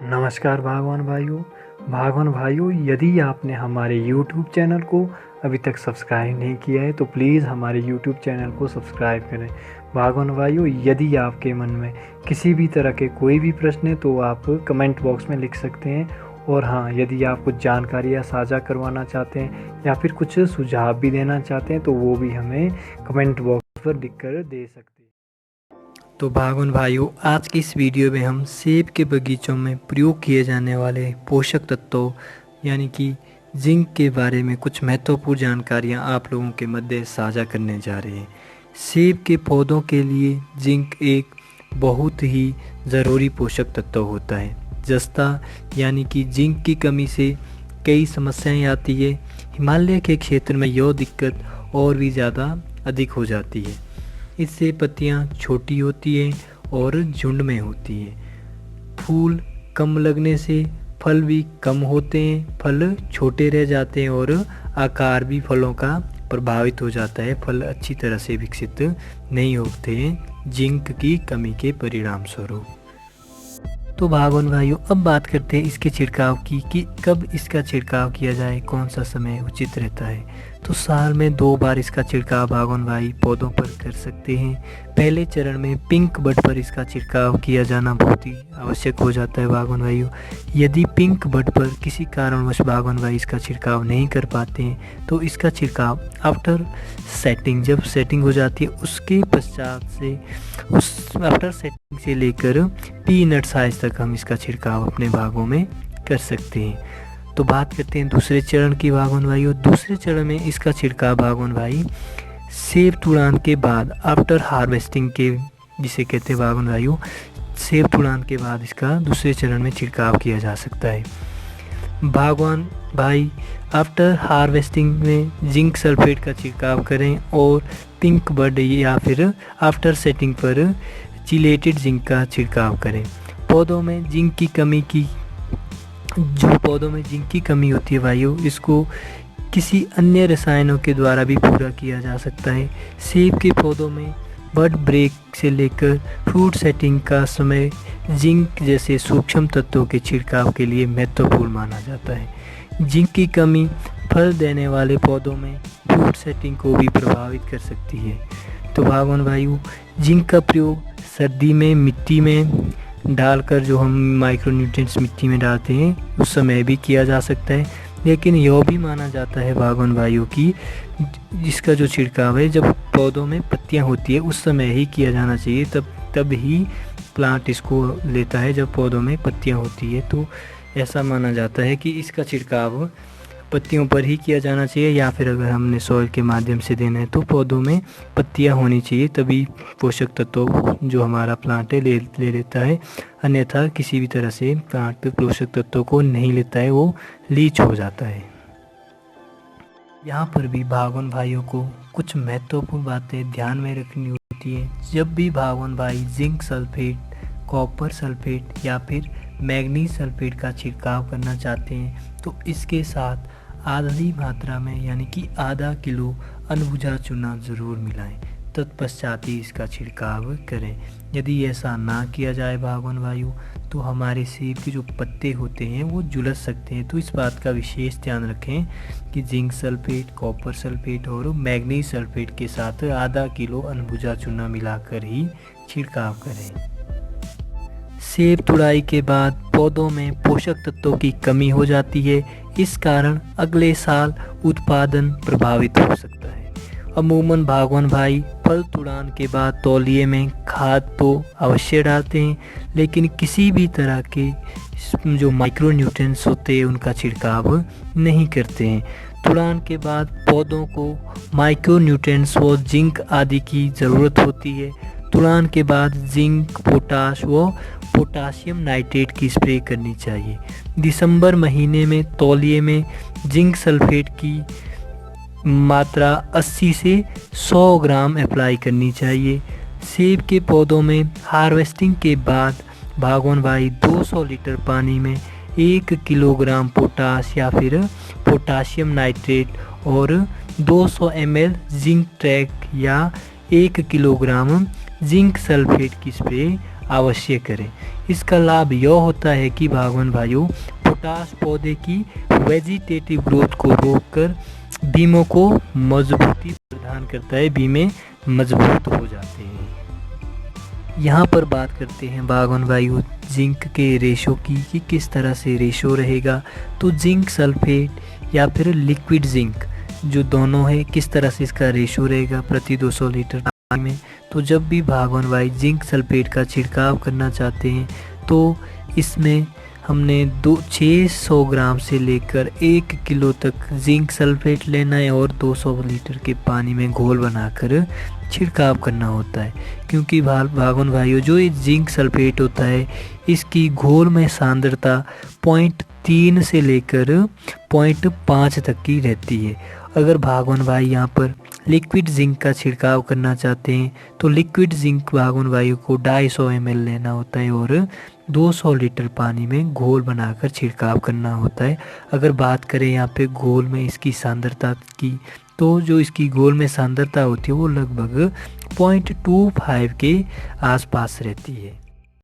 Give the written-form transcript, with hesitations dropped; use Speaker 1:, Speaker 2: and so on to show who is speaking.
Speaker 1: नमस्कार भागवान भाइयों, यदि आपने हमारे YouTube चैनल को अभी तक सब्सक्राइब नहीं किया है तो प्लीज़ हमारे YouTube चैनल को सब्सक्राइब करें। भागवान भाइयों, यदि आपके मन में किसी भी तरह के कोई भी प्रश्न है तो आप कमेंट बॉक्स में लिख सकते हैं। और हाँ, यदि आप कुछ जानकारियाँ साझा करवाना चाहते हैं या फिर कुछ सुझाव भी देना चाहते हैं तो वो भी हमें कमेंट बॉक्स पर लिख कर दे सकते हैं। तो भागवान भाइयों, आज की इस वीडियो में हम सेब के बगीचों में प्रयोग किए जाने वाले पोषक तत्वों यानी कि जिंक के बारे में कुछ महत्वपूर्ण जानकारियां आप लोगों के मध्य साझा करने जा रहे हैं। सेब के पौधों के लिए जिंक एक बहुत ही ज़रूरी पोषक तत्व होता है। जस्ता यानी कि जिंक की कमी से कई समस्याएं आती है। हिमालय के क्षेत्र में यह दिक्कत और भी ज़्यादा अधिक हो जाती है। इससे पत्तियां छोटी होती हैं और झुंड में होती हैं। फूल कम लगने से फल भी कम होते हैं, फल छोटे रह जाते हैं और आकार भी फलों का प्रभावित हो जाता है। फल अच्छी तरह से विकसित नहीं होते हैं जिंक की कमी के परिणाम स्वरूप। तो भागवान भाइयों, अब बात करते हैं इसके छिड़काव की कि कब इसका छिड़काव किया जाए, कौन सा समय उचित रहता है। तो साल में 2 बार इसका छिड़काव भागवान भाई पौधों पर कर सकते हैं। पहले चरण में पिंक बड पर इसका छिड़काव किया जाना बहुत ही आवश्यक हो जाता है भागवान भाइयों। यदि पिंक बड पर किसी कारणवश भागवान भाई इसका छिड़काव नहीं कर पाते हैं तो इसका छिड़काव आफ्टर सेटिंग, जब सेटिंग हो जाती है उसके पश्चात से आफ्टर सेटिंग से लेकर पीनट साइज तक हम इसका छिड़काव अपने बागों में कर सकते हैं। तो बात करते हैं दूसरे चरण की भागवान भाइयों। दूसरे चरण में इसका छिड़काव भागवान भाई सेब तुड़ान के बाद आफ्टर हार्वेस्टिंग के, जिसे कहते हैं भागवान भाइयों, सेब तुड़ान के बाद इसका दूसरे चरण में छिड़काव किया जा सकता है। भागवान भाई आफ्टर हार्वेस्टिंग में जिंक सल्फेट का छिड़काव करें और पिंक बड या फिर आफ्टर सेटिंग पर चिलेटेड जिंक का छिड़काव करें। पौधों में जिंक की कमी होती है भाइयों, इसको किसी अन्य रसायनों के द्वारा भी पूरा किया जा सकता है। सेब के पौधों में बड ब्रेक से लेकर फ्रूट सेटिंग का समय जिंक जैसे सूक्ष्म तत्वों के छिड़काव के लिए महत्वपूर्ण माना जाता है। जिंक की कमी फल देने वाले पौधों में फ्रूट सेटिंग को भी प्रभावित कर सकती है। तो भागवान भाइयों, जिंक का प्रयोग सर्दी में मिट्टी में डालकर, जो हम माइक्रोन्यूट्रिएंट्स मिट्टी में डालते हैं, उस समय भी किया जा सकता है। लेकिन यह भी माना जाता है भागवान भाइयों कि जिसका जो छिड़काव है जब पौधों में पत्तियां होती है उस समय ही किया जाना चाहिए। तब ही प्लांट इसको लेता है जब पौधों में पत्तियां होती है। तो ऐसा माना जाता है कि इसका छिड़काव पत्तियों पर ही किया जाना चाहिए, या फिर अगर हमने सॉइल के माध्यम से देना है तो पौधों में पत्तियां होनी चाहिए, तभी पोषक तत्व जो हमारा प्लांट है ले लेता है। अन्यथा किसी भी तरह से प्लांट पोषक तत्वों को नहीं लेता है, वो लीच हो जाता है। यहाँ पर भी भागवान भाइयों को कुछ महत्वपूर्ण बातें ध्यान में रखनी होती है। जब भी भागवान भाई जिंक सल्फेट, कॉपर सल्फेट या फिर मैग्नीज सल्फेट का छिड़काव करना चाहते हैं तो इसके साथ आधी मात्रा में यानी कि आधा किलो अनबुझा चूना ज़रूर मिलाएं, तत्पश्चात ही इसका छिड़काव करें। यदि ऐसा ना किया जाए भागवान भाइयों तो हमारे सेब के जो पत्ते होते हैं वो झुलस सकते हैं। तो इस बात का विशेष ध्यान रखें कि जिंक सल्फेट, कॉपर सल्फेट और मैग्नीज सल्फेट के साथ आधा किलो अनबुझा चूना मिलाकर ही छिड़काव करें। सेब तुड़ाई के बाद पौधों में पोषक तत्वों की कमी हो जाती है, इस कारण अगले साल उत्पादन प्रभावित हो सकता है। अमूमन भागवान भाई फल तुड़ान के बाद तौलिए में खाद तो अवश्य डालते हैं, लेकिन किसी भी तरह के जो माइक्रोन्यूट्रिएंट्स होते हैं उनका छिड़काव नहीं करते हैं। तुड़ान के बाद पौधों को माइक्रोन्यूट्रिएंट्स व जिंक आदि की ज़रूरत होती है। तुड़ान के बाद जिंक, पोटाश व पोटाशियम नाइट्रेट की स्प्रे करनी चाहिए। दिसंबर महीने में तौलिए में जिंक सल्फेट की मात्रा 80 से 100 ग्राम अप्लाई करनी चाहिए। सेब के पौधों में हार्वेस्टिंग के बाद भागवान भाई 200 लीटर पानी में 1 किलोग्राम पोटाश या फिर पोटाशियम नाइट्रेट और 200 ml जिंक ट्रैक या 1 किलोग्राम जिंक सल्फेट की स्प्रे अवश्य करें। इसका लाभ यह होता है कि बागवान भाइयों, पोटाश पौधे की वेजिटेटिव ग्रोथ को रोककर बीमों को मजबूती प्रदान करता है, बीमें मजबूत हो जाते हैं। यहाँ पर बात करते हैं बागवान भाइयों जिंक के रेशो की कि किस तरह से रेशो रहेगा। तो जिंक सल्फेट या फिर लिक्विड जिंक जो दोनों है, किस तरह से इसका रेशो रहेगा प्रति 200 लीटर पानी में। तो जब भी बागवान भाई जिंक सल्फेट का छिड़काव करना चाहते हैं तो इसमें हमने 600 ग्राम से लेकर 1 किलो तक जिंक सल्फेट लेना है और 200 लीटर के पानी में घोल बनाकर छिड़काव करना होता है। क्योंकि बागवान भाइयों जो ये जिंक सल्फेट होता है इसकी घोल में सांद्रता 0.3 से लेकर 0.5 तक की रहती है। अगर बागवान भाई यहाँ पर लिक्विड जिंक का छिड़काव करना चाहते हैं तो लिक्विड जिंक बागवान भाइयों को 250 ml लेना होता है और 200 लीटर पानी में घोल बनाकर छिड़काव करना होता है। अगर बात करें यहाँ पे घोल में इसकी सांद्रता की, तो जो इसकी घोल में सांद्रता होती है वो लगभग 0.25 के आसपास रहती है।